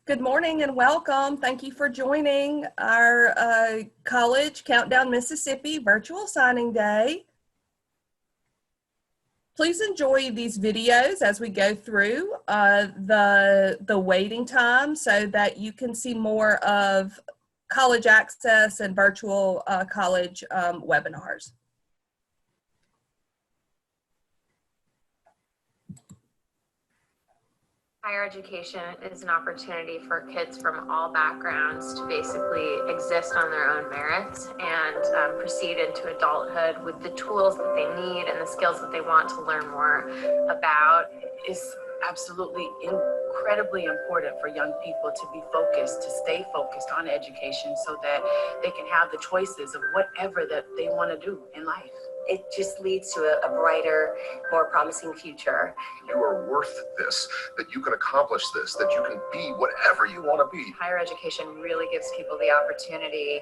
Good morning and welcome. Thank you for joining our College Countdown Mississippi Virtual Signing Day. Please enjoy these videos as we go through the waiting time so that you can see more of college access and virtual college webinars. Higher education is an opportunity for kids from all backgrounds to basically exist on their own merits and proceed into adulthood with the tools that they need and the skills that they want to learn more about. Is absolutely incredibly important for young people to be focused, to stay focused on education so that they can have the choices of whatever that they want to do in life. It just leads to a brighter, more promising future. You are worth this, that you can accomplish this, that you can be whatever you want to be. Higher education really gives people the opportunity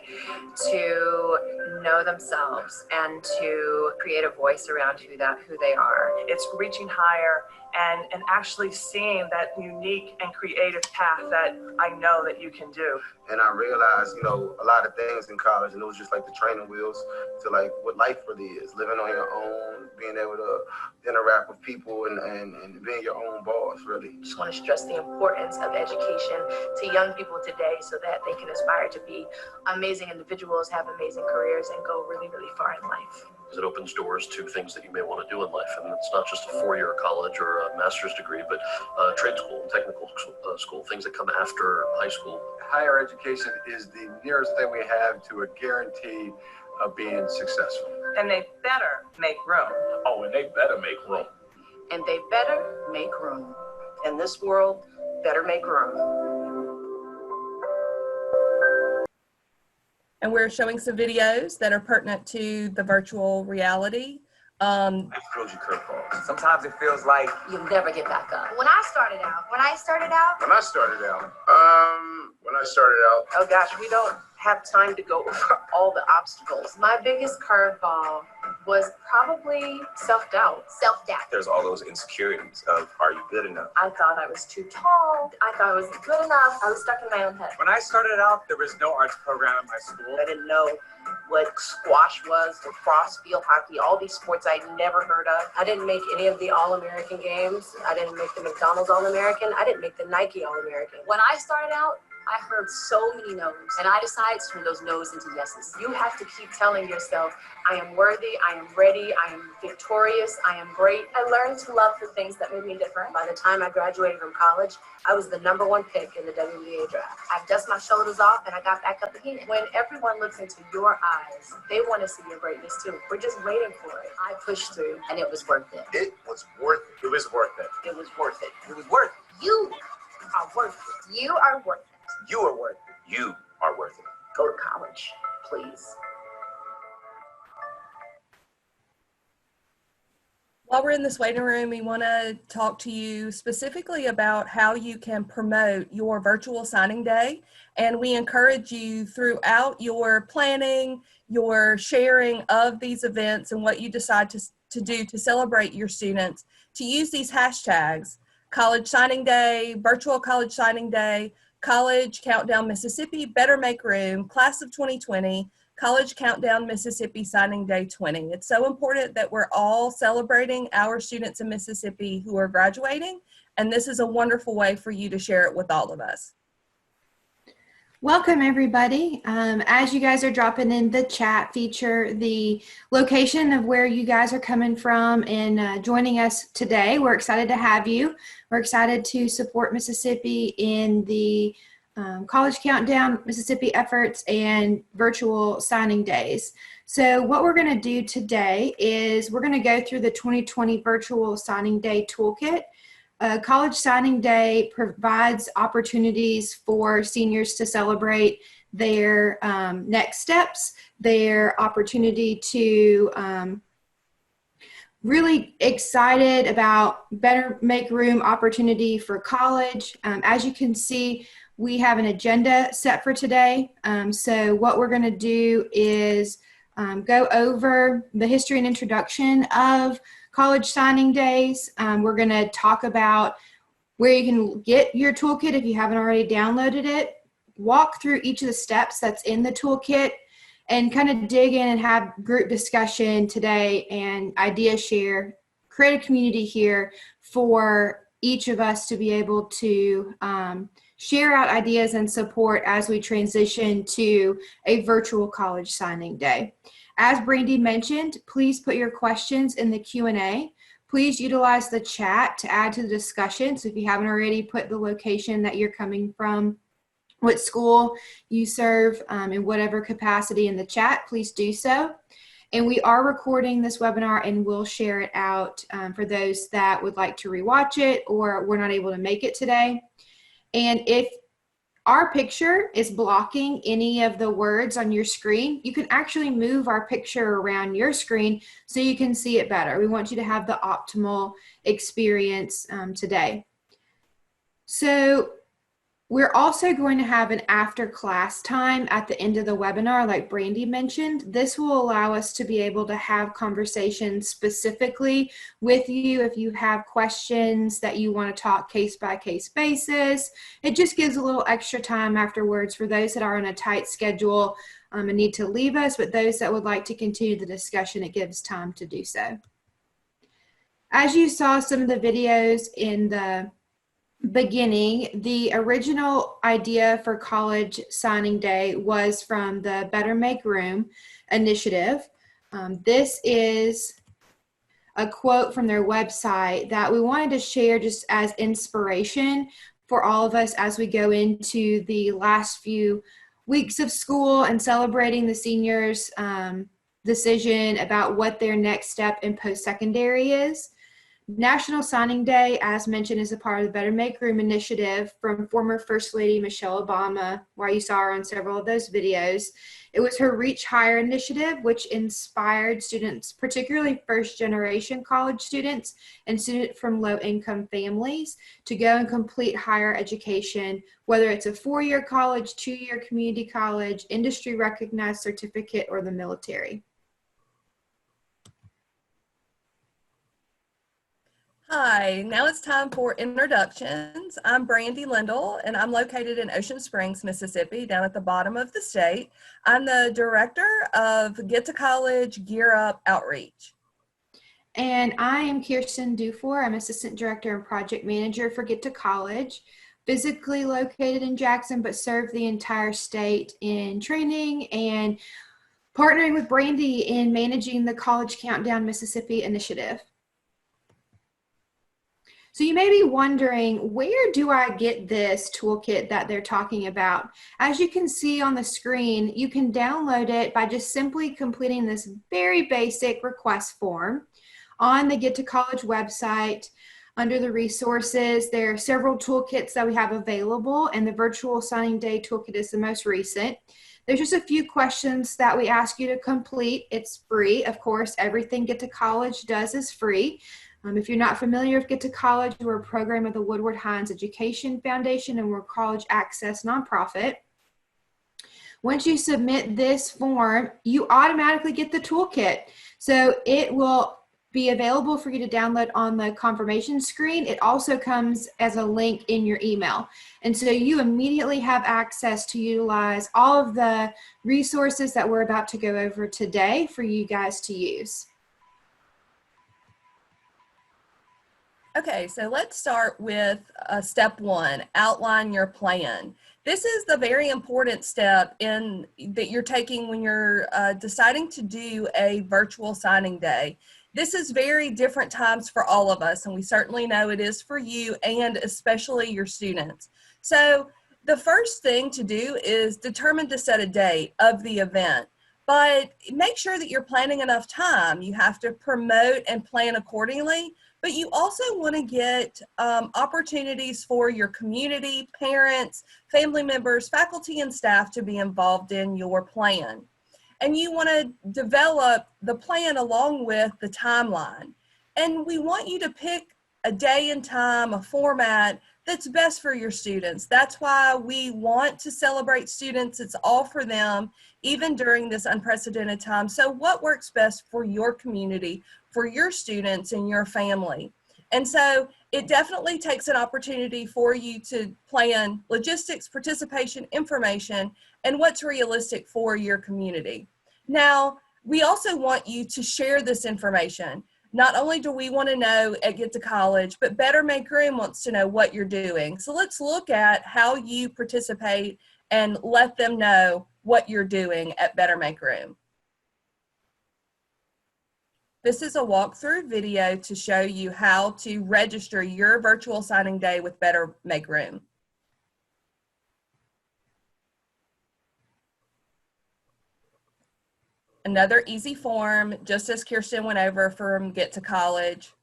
to know themselves and to create a voice around who they are. It's reaching higher and actually seeing that unique and creative path that I know that you can do. And I realized, a lot of things in college, and it was just like the training wheels to like what life really is, living on your own, being able to interact with people and being your own boss, really. Just want to stress the importance of education to young people today so that they can aspire to be amazing individuals, have amazing careers, and go really, really far in life. It opens doors to things that you may want to do in life. And it's not just a four-year college or a master's degree, but trade school, technical school, things that come after high school. Higher education is the nearest thing we have to a guarantee of being successful. And they better make room. Oh, and they better make room. And they better make room. And this world better make room. And we're showing some videos that are pertinent to the virtual reality. It throws you curveballs. Sometimes it feels like You'll never get back up. When I started out, Oh gosh, we don't have time to go over all the obstacles. My biggest curveball was probably self-doubt. There's all those insecurities of, are you good enough? I thought I was too tall. I thought I wasn't good enough. I was stuck in my own head. when I started out, there was no arts program at my school. I didn't know what squash was, lacrosse, field hockey, all these sports I'd never heard of. I didn't make any of the All-American games. I didn't make the McDonald's All-American. I didn't make the Nike All-American. When I started out, I heard so many no's, and I decided to turn those no's into yeses. You have to keep telling yourself, I am worthy, I am ready, I am victorious, I am great. I learned to love the things that made me different. By the time I graduated from college, I was the #1 pick in the WNBA draft. I dust my shoulders off and I got back up again. When everyone looks into your eyes, they want to see your greatness too. We're just waiting for it. I pushed through and it was worth it. It was worth it. It was worth it. It was worth it. It was worth it. You are worth it. you are worth it. You are worth it. You are worth it. Go to college, please. While we're in this waiting room, we want to talk to you specifically about how you can promote your virtual signing day. And we encourage you throughout your planning, your sharing of these events and what you decide to do to celebrate your students, to use these hashtags: College Signing Day, Virtual College Signing Day, College Countdown Mississippi, Better Make Room, Class of 2020, College Countdown Mississippi Signing Day 20. It's so important that we're all celebrating our students in Mississippi who are graduating, and this is a wonderful way for you to share it with all of us. Welcome everybody. As you guys are dropping in the chat feature, the location of where you guys are coming from and joining us today, we're excited to have you. We're excited to support Mississippi in the College Countdown Mississippi efforts and virtual signing days. So what we're going to do today is we're going to go through the 2020 Virtual Signing Day Toolkit. College Signing Day provides opportunities for seniors to celebrate their next steps, their opportunity to really excited about Better Make Room opportunity for college. As you can see, we have an agenda set for today. So what we're going to do is go over the history and introduction of college signing days. We're going to talk about where you can get your toolkit if you haven't already downloaded it, walk through each of the steps that's in the toolkit, and kind of dig in and have group discussion today and idea share, create a community here for each of us to be able to share out ideas and support as we transition to a virtual college signing day. As Brandy mentioned, please put your questions in the Q&A. Please utilize the chat to add to the discussion. So if you haven't already, put the location that you're coming from, what school you serve, in whatever capacity in the chat, please do so. And we are recording this webinar and we'll share it out for those that would like to rewatch it or were not able to make it today. And if our picture is blocking any of the words on your screen, you can actually move our picture around your screen so you can see it better. We want you to have the optimal experience today. So we're also going to have an after class time at the end of the webinar, like Brandy mentioned. This will allow us to be able to have conversations specifically with you if you have questions that you want to talk case by case basis. It just gives a little extra time afterwards for those that are on a tight schedule and need to leave us, but those that would like to continue the discussion, it gives time to do so. As you saw some of the videos in the beginning, the original idea for college signing day was from the Better Make Room initiative. This is a quote from their website that we wanted to share just as inspiration for all of us as we go into the last few weeks of school and celebrating the seniors' decision about what their next step in post-secondary is. National Signing Day, as mentioned, is a part of the Better Make Room initiative from former First Lady Michelle Obama, where you saw her on several of those videos. It was her Reach Higher initiative, which inspired students, particularly first-generation college students and students from low-income families, to go and complete higher education, whether it's a four-year college, two-year community college, industry-recognized certificate, or the military. Hi, now it's time for introductions. I'm Brandy Lindell, and I'm located in Ocean Springs, Mississippi, down at the bottom of the state. I'm the director of Get to College Gear Up Outreach. And I am Kirsten Dufour. I'm Assistant Director and Project Manager for Get to College, physically located in Jackson, but serve the entire state in training and partnering with Brandy in managing the College Countdown Mississippi initiative. So you may be wondering, where do I get this toolkit that they're talking about? As you can see on the screen, you can download it by just simply completing this very basic request form on the Get to College website. Under the resources, there are several toolkits that we have available, and the Virtual Signing Day toolkit is the most recent. There's just a few questions that we ask you to complete. It's free. Of course, everything Get to College does is free. If you're not familiar with Get to College, we're a program of the Woodward Hines Education Foundation, and we're a college access nonprofit. Once you submit this form, you automatically get the toolkit. So it will be available for you to download on the confirmation screen. It also comes as a link in your email. And so you immediately have access to utilize all of the resources that we're about to go over today for you guys to use. Okay, so let's start with step one, outline your plan. This is the very important step that you're taking when you're deciding to do a virtual signing day. This is very different times for all of us, and we certainly know it is for you and especially your students. So the first thing to do is determine to set a date of the event. But make sure that you're planning enough time. You have to promote and plan accordingly, but you also want to get opportunities for your community, parents, family members, faculty, and staff to be involved in your plan. And you want to develop the plan along with the timeline. And we want you to pick a day and time, a format that's best for your students. That's why we want to celebrate students. It's all for them, even during this unprecedented time. So what works best for your community, for your students and your family? And so it definitely takes an opportunity for you to plan logistics, participation, information, and what's realistic for your community. Now, we also want you to share this information. Not only do we want to know at Get to College, but Better Make Room wants to know what you're doing. So let's look at how you participate and let them know what you're doing at Better Make Room. This is a walkthrough video to show you how to register your virtual signing day with Better Make Room. Another easy form, just as Kirsten went over from Get to College.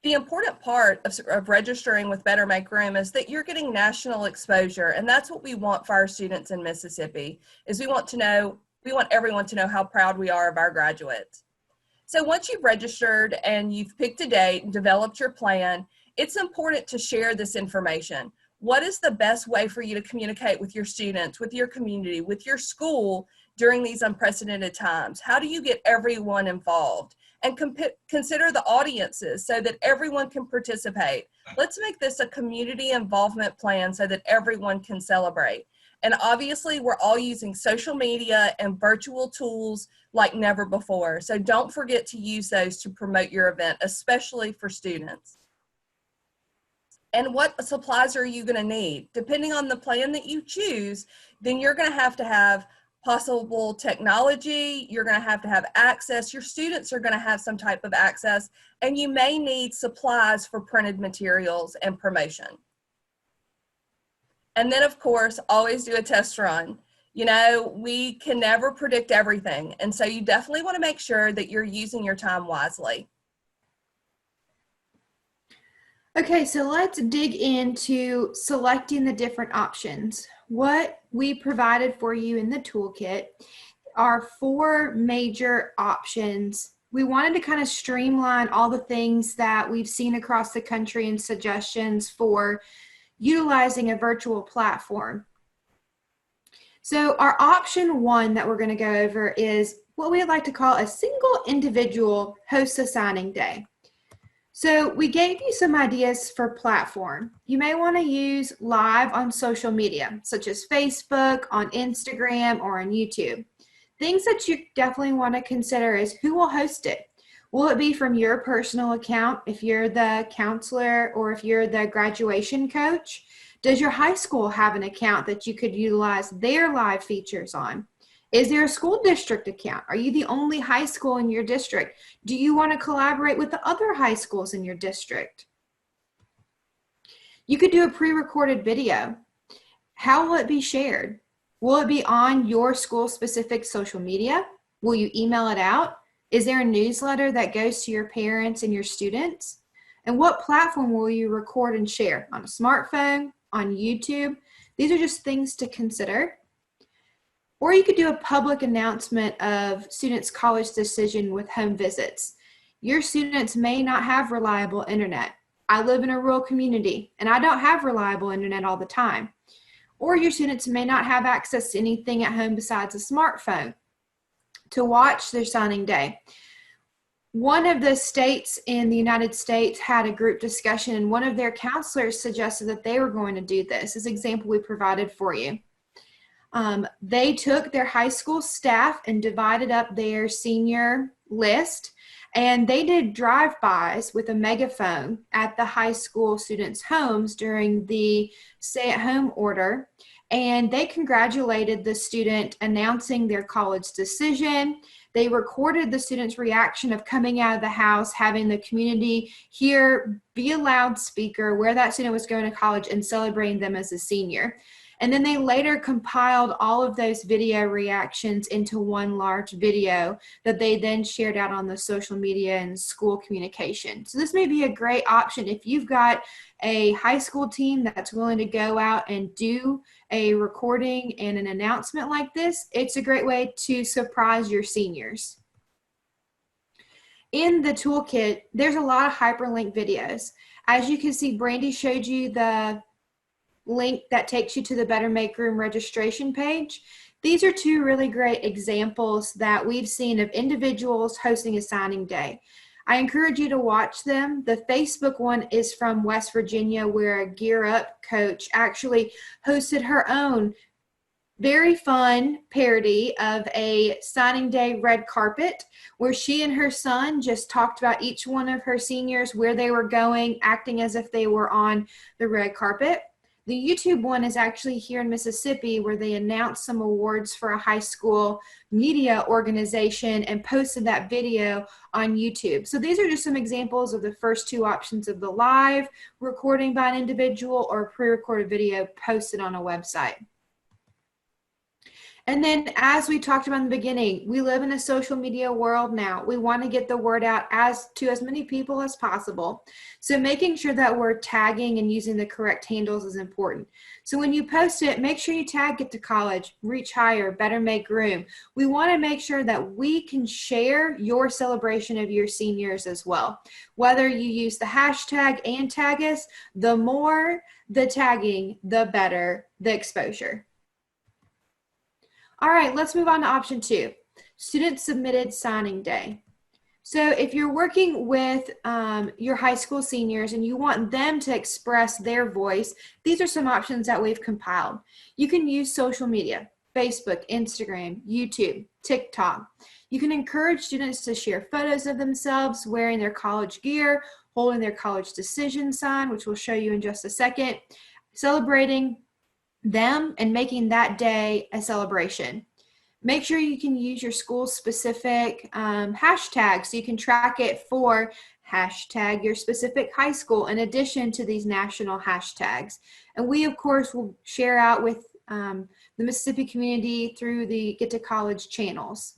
The important part of registering with Better Make Room is that you're getting national exposure, and that's what we want for our students in Mississippi, is we want everyone to know how proud we are of our graduates. So once you've registered and you've picked a date and developed your plan, it's important to share this information. What is the best way for you to communicate with your students, with your community, with your school during these unprecedented times? How do you get everyone involved? And consider the audiences so that everyone can participate. Let's make this a community involvement plan so that everyone can celebrate. And obviously, we're all using social media and virtual tools like never before. So don't forget to use those to promote your event, especially for students. And what supplies are you going to need? Depending on the plan that you choose, then you're going to have possible technology, you're going to have access, your students are going to have some type of access, and you may need supplies for printed materials and promotion. And then, of course, always do a test run. You know, we can never predict everything, and so you definitely want to make sure that you're using your time wisely. Okay, so let's dig into selecting the different options. What we provided for you in the toolkit are 4 major options. We wanted to kind of streamline all the things that we've seen across the country and suggestions for utilizing a virtual platform. So our option 1 that we're going to go over is what we would like to call a single individual hosts a signing day. So we gave you some ideas for platform. You may want to use live on social media, such as Facebook, on Instagram, or on YouTube. Things that you definitely want to consider is who will host it. Will it be from your personal account if you're the counselor or if you're the graduation coach? Does your high school have an account that you could utilize their live features on? Is there a school district account? Are you the only high school in your district? Do you want to collaborate with the other high schools in your district? You could do a pre-recorded video. How will it be shared? Will it be on your school-specific social media? Will you email it out? Is there a newsletter that goes to your parents and your students? And what platform will you record and share? On a smartphone, on YouTube? These are just things to consider. Or you could do a public announcement of students' college decision with home visits. Your students may not have reliable internet. I live in a rural community and I don't have reliable internet all the time. Or your students may not have access to anything at home besides a smartphone to watch their signing day. One of the states in the United States had a group discussion, and one of their counselors suggested that they were going to do this. This example we provided for you. They took their high school staff and divided up their senior list, and they did drive-bys with a megaphone at the high school students' homes during the stay-at-home order, and they congratulated the student announcing their college decision. They recorded the student's reaction of coming out of the house, having the community hear, be a loudspeaker where that student was going to college, and celebrating them as a senior. And then they later compiled all of those video reactions into one large video that they then shared out on the social media and school communication. So this may be a great option if you've got a high school team that's willing to go out and do a recording and an announcement like this. It's a great way to surprise your seniors. In the toolkit, there's a lot of hyperlink videos. As you can see, Brandy showed you the link that takes you to the Better Make Room registration page. These are two really great examples that we've seen of individuals hosting a signing day. I encourage you to watch them. The Facebook one is from West Virginia, where a Gear Up coach actually hosted her own very fun parody of a signing day red carpet, where she and her son just talked about each one of her seniors, where they were going, acting as if they were on the red carpet. The YouTube one is actually here in Mississippi, where they announced some awards for a high school media organization and posted that video on YouTube. So these are just some examples of the first two options of the live recording by an individual or pre-recorded video posted on a website. And then, as we talked about in the beginning, we live in a social media world now. We want to get the word out to as many people as possible. So making sure that we're tagging and using the correct handles is important. So when you post it, make sure you tag Get to College, Reach Higher, Better Make Room. We want to make sure that we can share your celebration of your seniors as well. Whether you use the hashtag and tag us, the more the tagging, the better the exposure. All right, let's move on to option 2, student submitted signing day. So if you're working with your high school seniors and you want them to express their voice, these are some options that we've compiled. You can use social media, Facebook, Instagram, YouTube, TikTok. You can encourage students to share photos of themselves wearing their college gear, holding their college decision sign, which we'll show you in just a second, celebrating them and making that day a celebration. Make sure you can use your school specific hashtags so you can track it for hashtag your specific high school in addition to these national hashtags. And we, of course, will share out with the Mississippi community through the Get to College channels.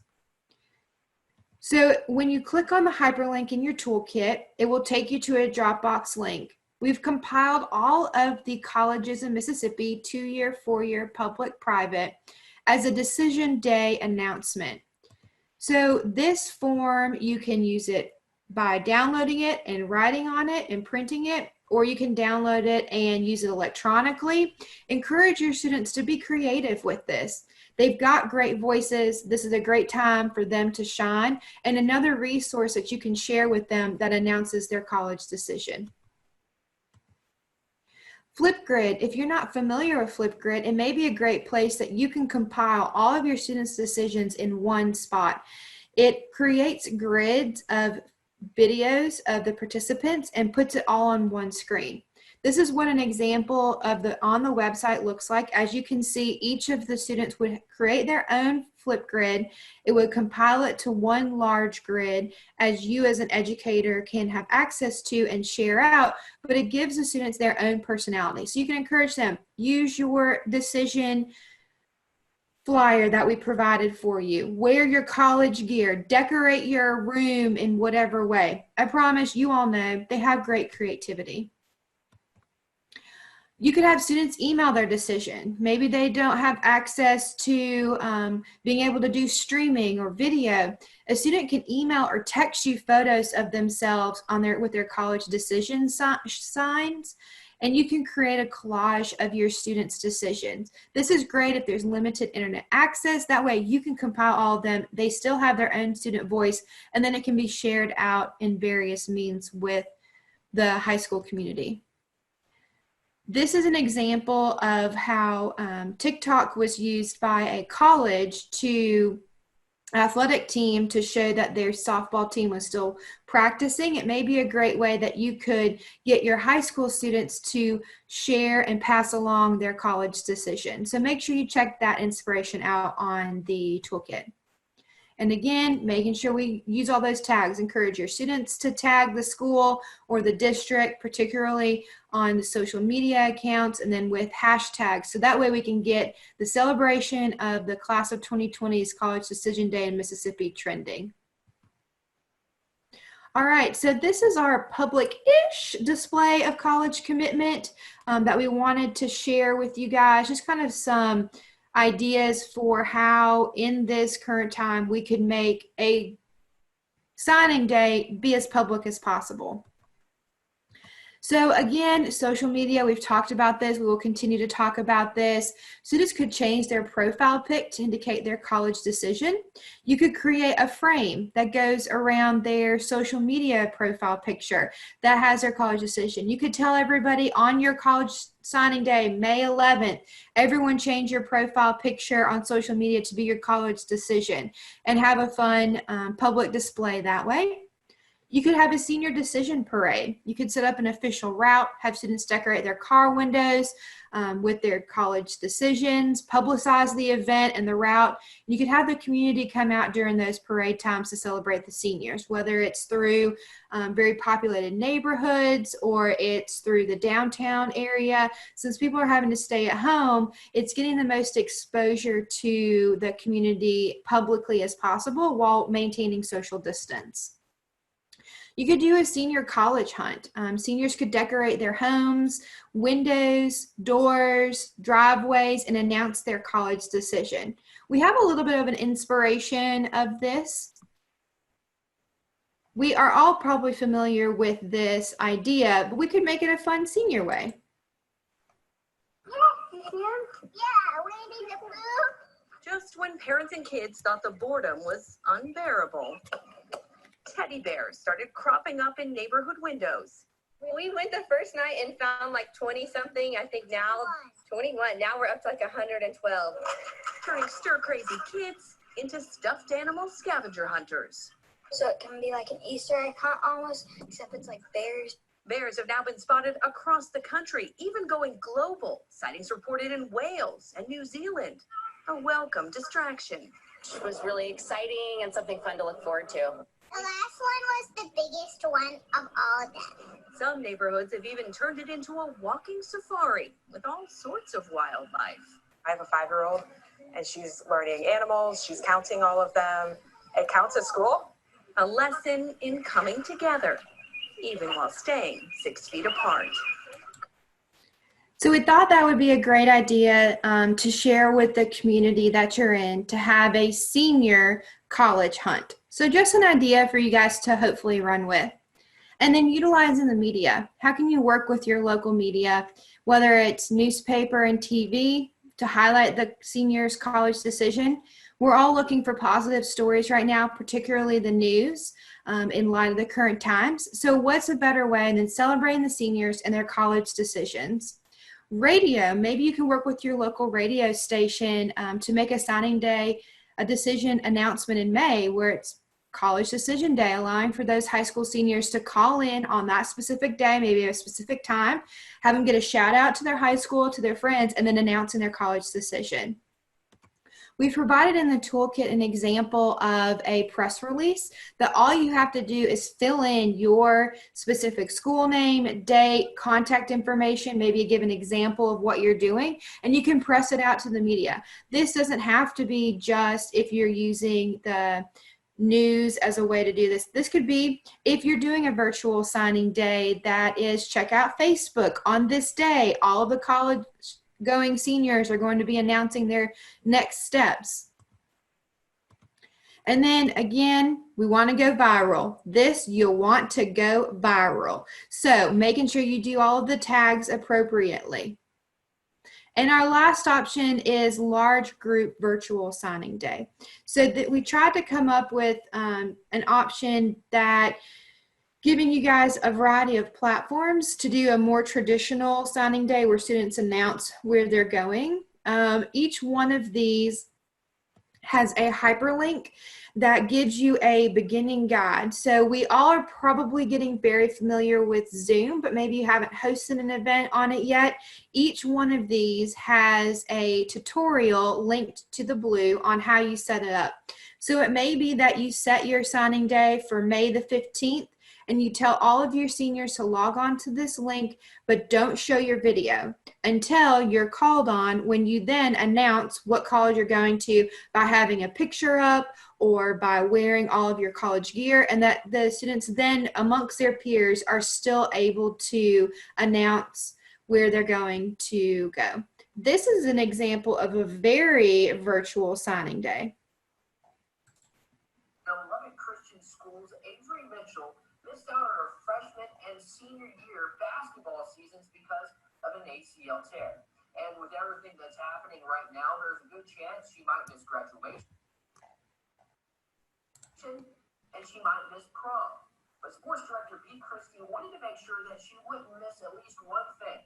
So when you click on the hyperlink in your toolkit, it will take you to a Dropbox link. We've compiled all of the colleges in Mississippi, 2-year, 4-year, public, private, as a decision day announcement. So this form, you can use it by downloading it and writing on it and printing it, or you can download it and use it electronically. Encourage your students to be creative with this. They've got great voices. This is a great time for them to shine, and another resource that you can share with them that announces their college decision. Flipgrid, if you're not familiar with Flipgrid, it may be a great place that you can compile all of your students' decisions in one spot. It creates grids of videos of the participants and puts it all on one screen. This is what an example of on the website looks like. As you can see, each of the students would create their own Flipgrid. It would compile it to one large grid as you as an educator can have access to and share out, but it gives the students their own personality. So you can encourage them, use your decision flyer that we provided for you, wear your college gear, decorate your room in whatever way. I promise you all know they have great creativity. You could have students email their decision. Maybe they don't have access to being able to do streaming or video. A student can email or text you photos of themselves with their college decision signs, and you can create a collage of your students' decisions. This is great if there's limited internet access. That way you can compile all of them. They still have their own student voice, and then it can be shared out in various means with the high school community. This is an example of how TikTok was used by a college to athletic team to show that their softball team was still practicing. It may be a great way that you could get your high school students to share and pass along their college decision. So make sure you check that inspiration out on the toolkit. And again, making sure we use all those tags. Encourage your students to tag the school or the district, particularly on the social media accounts, and then with hashtags. So that way we can get the celebration of the class of 2020's College Decision Day in Mississippi trending. All right, so this is our public-ish display of college commitment that we wanted to share with you guys. Just kind of some ideas for how in this current time we could make a signing day be as public as possible. So again, social media, we've talked about this. We will continue to talk about this. Students could change their profile pic to indicate their college decision. You could create a frame that goes around their social media profile picture that has their college decision. You could tell everybody on your college signing day, May 11th, everyone change your profile picture on social media to be your college decision and have a fun public display that way. You could have a senior decision parade. You could set up an official route, have students decorate their car windows with their college decisions, publicize the event and the route. You could have the community come out during those parade times to celebrate the seniors, whether it's through very populated neighborhoods or it's through the downtown area. Since people are having to stay at home, it's getting the most exposure to the community publicly as possible while maintaining social distance. You could do a senior college hunt. Seniors could decorate their homes, windows, doors, driveways, and announce their college decision. We have a little bit of an inspiration of this. We are all probably familiar with this idea, but we could make it a fun senior way. Just when parents and kids thought the boredom was unbearable, teddy bears started cropping up in neighborhood windows. We went the first night and found like 20 something. I think now 21. Now we're up to like 112. Turning stir-crazy kids into stuffed animal scavenger hunters. So it can be like an Easter egg hunt almost, except it's like bears. Bears have now been spotted across the country, even going global. Sightings reported in Wales and New Zealand. A welcome distraction. It was really exciting and something fun to look forward to. The last one was the biggest one of all of them. Some neighborhoods have even turned it into a walking safari with all sorts of wildlife. I have a 5-year-old and she's learning animals. She's counting all of them. It counts at school. A lesson in coming together, even while staying 6 feet apart. So we thought that would be a great idea to share with the community that you're in, to have a senior college hunt. So just an idea for you guys to hopefully run with. And then utilizing the media. How can you work with your local media, whether it's newspaper and TV, to highlight the seniors' college decision? We're all looking for positive stories right now, particularly the news, in light of the current times. So what's a better way than celebrating the seniors and their college decisions? Radio, maybe you can work with your local radio station to make a signing day, a decision announcement in May where it's college decision day, allowing for those high school seniors to call in on that specific day, maybe a specific time, have them get a shout out to their high school, to their friends, and then announcing their college decision. We've provided in the toolkit an example of a press release that all you have to do is fill in your specific school name, date, contact information, maybe give an example of what you're doing, and you can press it out to the media. This doesn't have to be just if you're using the news as a way to do this. This could be if you're doing a virtual signing day that is check out Facebook on this day. All of the college going seniors are going to be announcing their next steps. And then again, we want to go viral. This, you'll want to go viral. So making sure you do all of the tags appropriately. And our last option is large group virtual signing day. So that we tried to come up with an option that giving you guys a variety of platforms to do a more traditional signing day where students announce where they're going. Each one of these has a hyperlink that gives you a beginning guide. So we all are probably getting very familiar with Zoom, but maybe you haven't hosted an event on it yet. Each one of these has a tutorial linked to the blue on how you set it up. So it may be that you set your signing day for May the 15th, and you tell all of your seniors to log on to this link, but don't show your video until you're called on, when you then announce what college you're going to by having a picture up or by wearing all of your college gear, and that the students then amongst their peers are still able to announce where they're going to go. This is an example of a very virtual signing day. Christian schools, Avery Mitchell missed out on her freshman and senior year basketball an ACL tear. And with everything that's happening right now, there's a good chance she might miss graduation and she might miss prom. But sports director B. Christie wanted to make sure that she wouldn't miss at least one thing,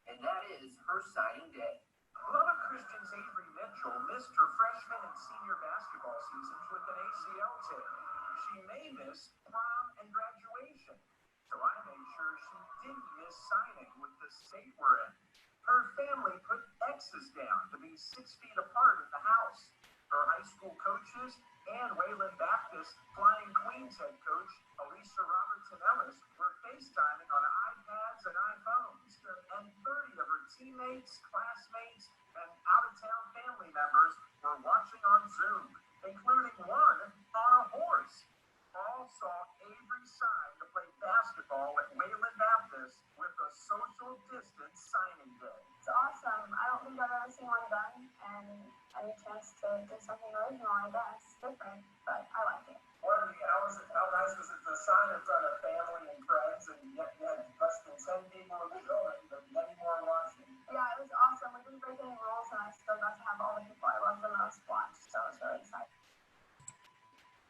and that is her signing day. Lubbock Christian's Avery Mitchell missed her freshman and senior basketball seasons with an ACL tear. She may miss prom and graduation, so I made sure she didn't miss signing with the state we're in. Her family put X's down to be 6 feet apart at the house. Her high school coaches and Wayland Baptist Flying Queens head coach Alicia Robertson Ellis were FaceTiming on iPads and iPhones, and 30 of her teammates, classmates, and out-of-town family members were watching on Zoom, including one on a horse. All saw Avery sign to play basketball at Wayland Baptist with a social distance signing day. It's awesome. I don't think I've ever seen one done, and I had a chance to do something original, I guess. Different, but I like it. How nice was it to sign in front of family and friends, and yet you had less than 10 people in the building, but many more watching? Yeah, it was awesome. We didn't break any rules, and I still got to have all the people I love the most watch, so it was really exciting.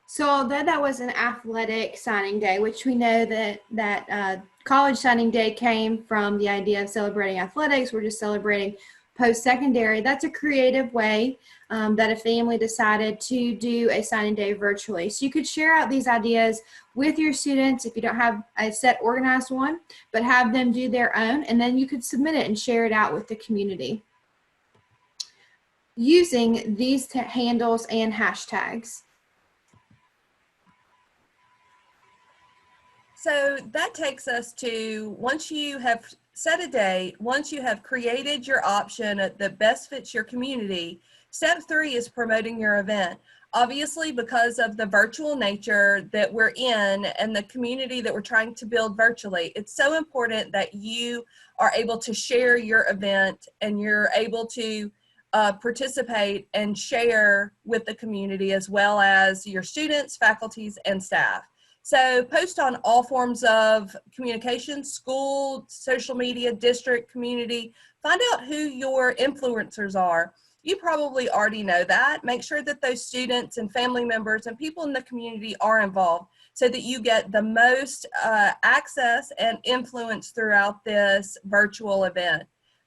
So although that was an athletic signing day, which we know that college signing day came from the idea of celebrating athletics, we're just celebrating post-secondary. That's a creative way that a family decided to do a signing day virtually. So you could share out these ideas with your students if you don't have a set organized one, but have them do their own, and then you could submit it and share it out with the community using these handles and hashtags. So that takes us to, once you have set a date, once you have created your option that best fits your community, step 3 is promoting your event. Obviously, because of the virtual nature that we're in and the community that we're trying to build virtually, it's so important that you are able to share your event and you're able to participate and share with the community as well as your students, faculties, and staff. So post on all forms of communication, school, social media, district, community. Find out who your influencers are. You probably already know that. Make sure that those students and family members and people in the community are involved so that you get the most access and influence throughout this virtual event.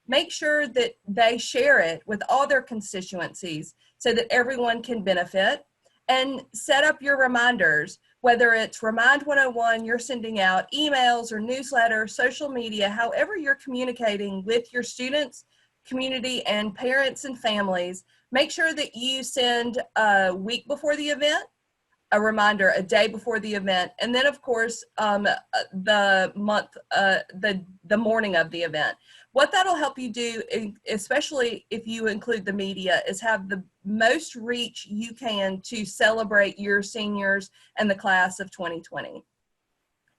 Make sure that they share it with all their constituencies so that everyone can benefit, and set up your reminders. Whether it's Remind 101, you're sending out emails or newsletters, social media, however you're communicating with your students, community, and parents and families, make sure that you send a week before the event, a reminder a day before the event, and then of course the morning of the event. What that'll help you do, especially if you include the media, is have the most reach you can to celebrate your seniors and the class of 2020.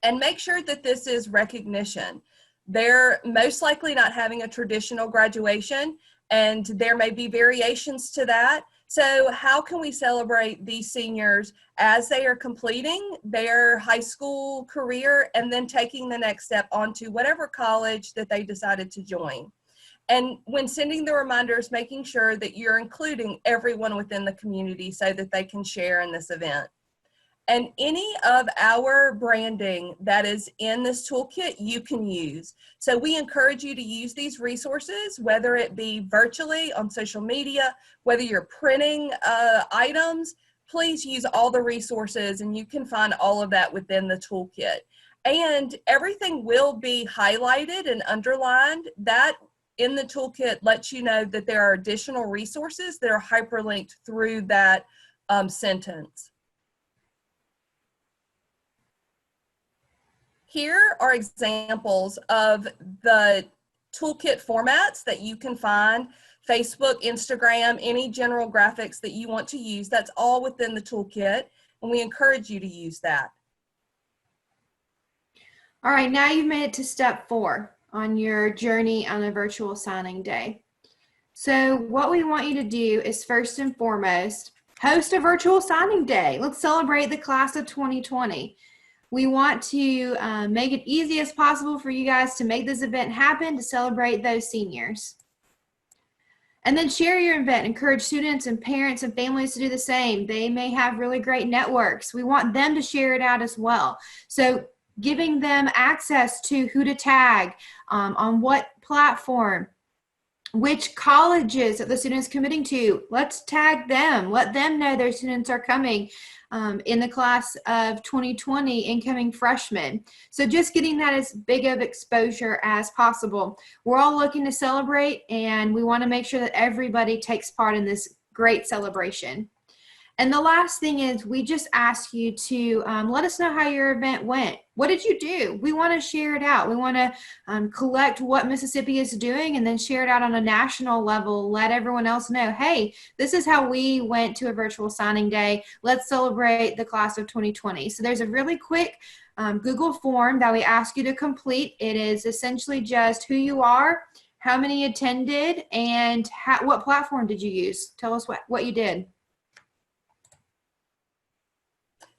And make sure that this is recognition. They're most likely not having a traditional graduation, and there may be variations to that. So how can we celebrate these seniors as they are completing their high school career and then taking the next step onto whatever college that they decided to join? And when sending the reminders, making sure that you're including everyone within the community so that they can share in this event. And any of our branding that is in this toolkit you can use. So we encourage you to use these resources, whether it be virtually on social media, whether you're printing items, please use all the resources, and you can find all of that within the toolkit. And everything will be highlighted and underlined. That in the toolkit lets you know that there are additional resources that are hyperlinked through that sentence. Here are examples of the toolkit formats that you can find: Facebook, Instagram, any general graphics that you want to use. That's all within the toolkit, and we encourage you to use that. All right, now you've made it to step 4 on your journey on a virtual signing day. So what we want you to do is, first and foremost, host a virtual signing day. Let's celebrate the class of 2020. We want to make it easy as possible for you guys to make this event happen to celebrate those seniors. And then share your event. Encourage students and parents and families to do the same. They may have really great networks. We want them to share it out as well. So giving them access to who to tag, on what platform, which colleges that the students committing to. Let's tag them. Let them know their students are coming in the class of 2020, incoming freshmen. So just getting that as big of exposure as possible. We're all looking to celebrate, and we want to make sure that everybody takes part in this great celebration. And the last thing is, we just ask you to let us know how your event went. What did you do? We want to share it out. We want to collect what Mississippi is doing and then share it out on a national level. Let everyone else know, hey, this is how we went to a virtual signing day. Let's celebrate the class of 2020. So there's a really quick Google form that we ask you to complete. It is essentially just who you are, how many attended, and what platform did you use? Tell us what you did.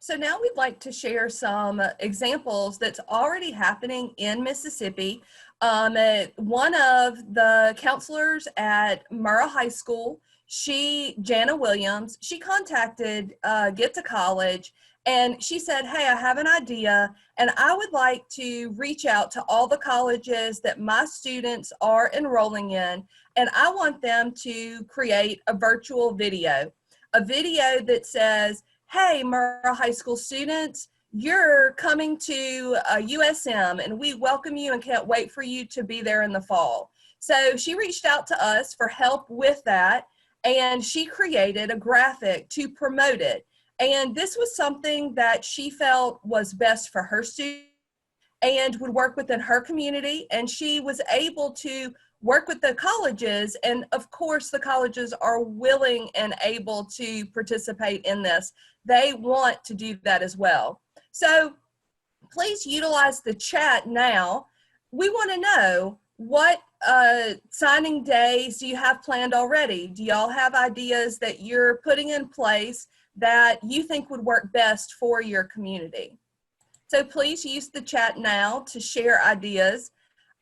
So now we'd like to share some examples that's already happening in Mississippi. One of the counselors at Murrah High School, Jana Williams, she contacted Get to College, and she said, hey, I have an idea, and I would like to reach out to all the colleges that my students are enrolling in, and I want them to create a virtual video, that says, hey, Murrah High School students, you're coming to USM, and we welcome you and can't wait for you to be there in the fall. So she reached out to us for help with that, and she created a graphic to promote it. And this was something that she felt was best for her students and would work within her community, and she was able to work with the colleges, and of course the colleges are willing and able to participate in this. They want to do that as well. So please utilize the chat now. We want to know, what signing days do you have planned already? Do y'all have ideas that you're putting in place that you think would work best for your community? So please use the chat now to share ideas.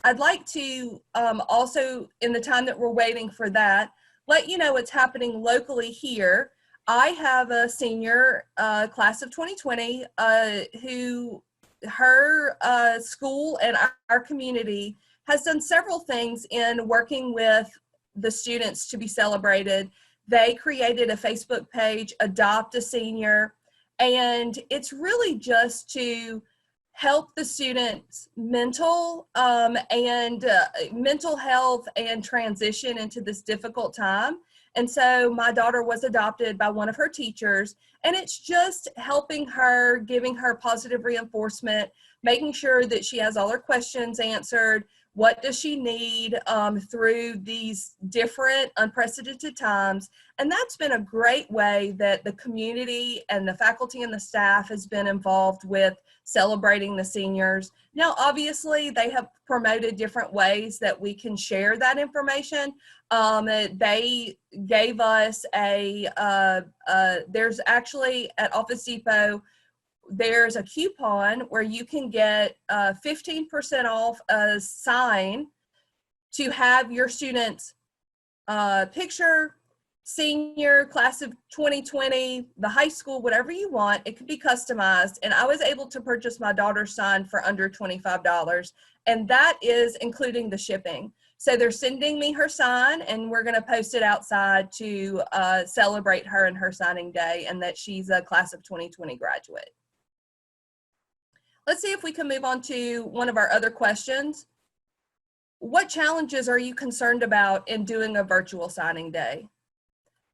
I'd like to also, in the time that we're waiting for that, let you know what's happening locally here. I have a senior class of 2020 who her school and our community has done several things in working with the students to be celebrated. They created a Facebook page, Adopt a Senior, and it's really just to help the students' mental health and transition into this difficult time. And so my daughter was adopted by one of her teachers, and it's just helping her, giving her positive reinforcement, making sure that she has all her questions answered. What does she need through these different unprecedented times? And that's been a great way that the community and the faculty and the staff has been involved with celebrating the seniors. Now, obviously, they have promoted different ways that we can share that information. They gave us there's actually at Office Depot, there's a coupon where you can get 15% off a sign to have your students' picture, senior, class of 2020, the high school, whatever you want. It could be customized. And I was able to purchase my daughter's sign for under $25. And that is including the shipping. So they're sending me her sign, and we're going to post it outside to celebrate her and her signing day, and that she's a class of 2020 graduate. Let's see if we can move on to one of our other questions. What challenges are you concerned about in doing a virtual signing day?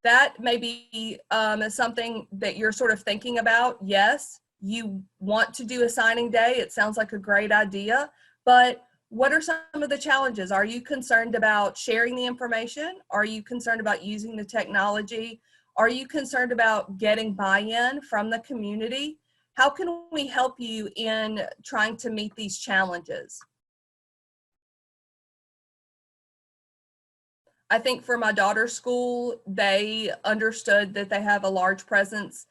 That may be something that you're sort of thinking about. Yes, you want to do a signing day. It sounds like a great idea, but what are some of the challenges? Are you concerned about sharing the information? Are you concerned about using the technology? Are you concerned about getting buy-in from the community? How can we help you in trying to meet these challenges? I think for my daughter's school, they understood that they have a large presence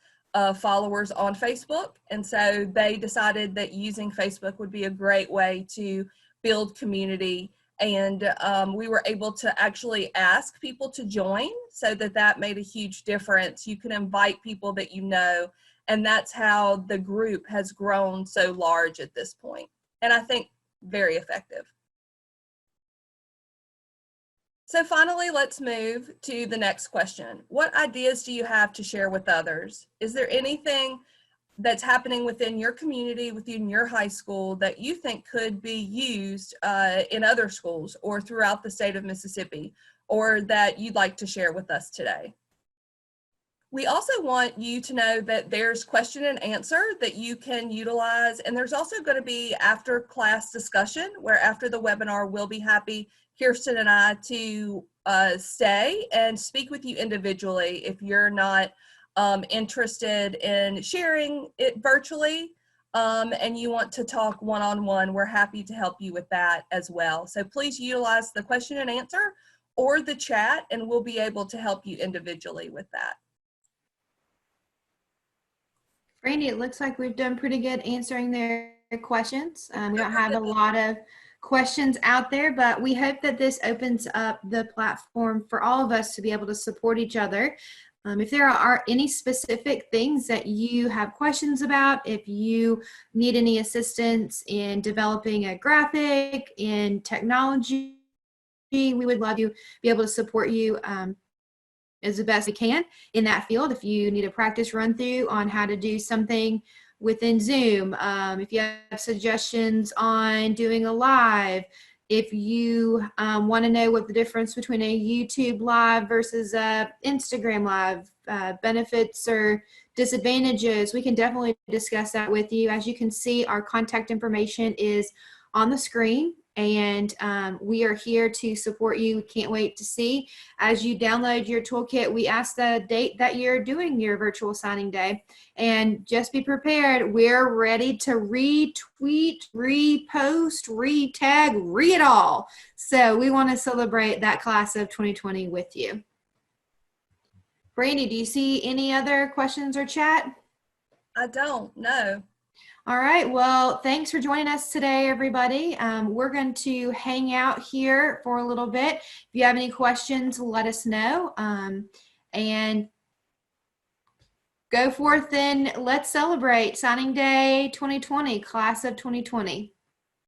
followers on Facebook. And so they decided that using Facebook would be a great way to build community. And we were able to actually ask people to join, so that made a huge difference. You can invite people that you know, and that's how the group has grown so large at this point. And I think very effective. So finally, let's move to the next question. What ideas do you have to share with others? Is there anything that's happening within your community, within your high school, that you think could be used in other schools or throughout the state of Mississippi, or that you'd like to share with us today? We also want you to know that there's question and answer that you can utilize, and there's also going to be after class discussion, where after the webinar, we'll be happy, Kirsten and I, to stay and speak with you individually if you're not interested in sharing it virtually and you want to talk one-on-one. We're happy to help you with that as well. So please utilize the question and answer or the chat, and we'll be able to help you individually with that. Randy, it looks like we've done pretty good answering their questions. We don't have a lot of questions out there, but we hope that this opens up the platform for all of us to be able to support each other. If there are any specific things that you have questions about, if you need any assistance in developing a graphic, in technology, we would love to be able to support you as the best we can in that field. If you need a practice run through on how to do something within Zoom, if you have suggestions on doing a live, if you want to know what the difference between a YouTube live versus a Instagram live, benefits or disadvantages, we can definitely discuss that with you. As you can see, our contact information is on the screen, and we are here to support you. We can't wait to see. As you download your toolkit, we ask the date that you're doing your virtual signing day, and just be prepared. We're ready to retweet, repost, retag, it all. So we want to celebrate that class of 2020 with you. Brandy, do you see any other questions or chat? I don't know. All right, well, thanks for joining us today, everybody. We're going to hang out here for a little bit. If you have any questions, let us know. And go forth and let's celebrate Signing Day 2020, Class of 2020.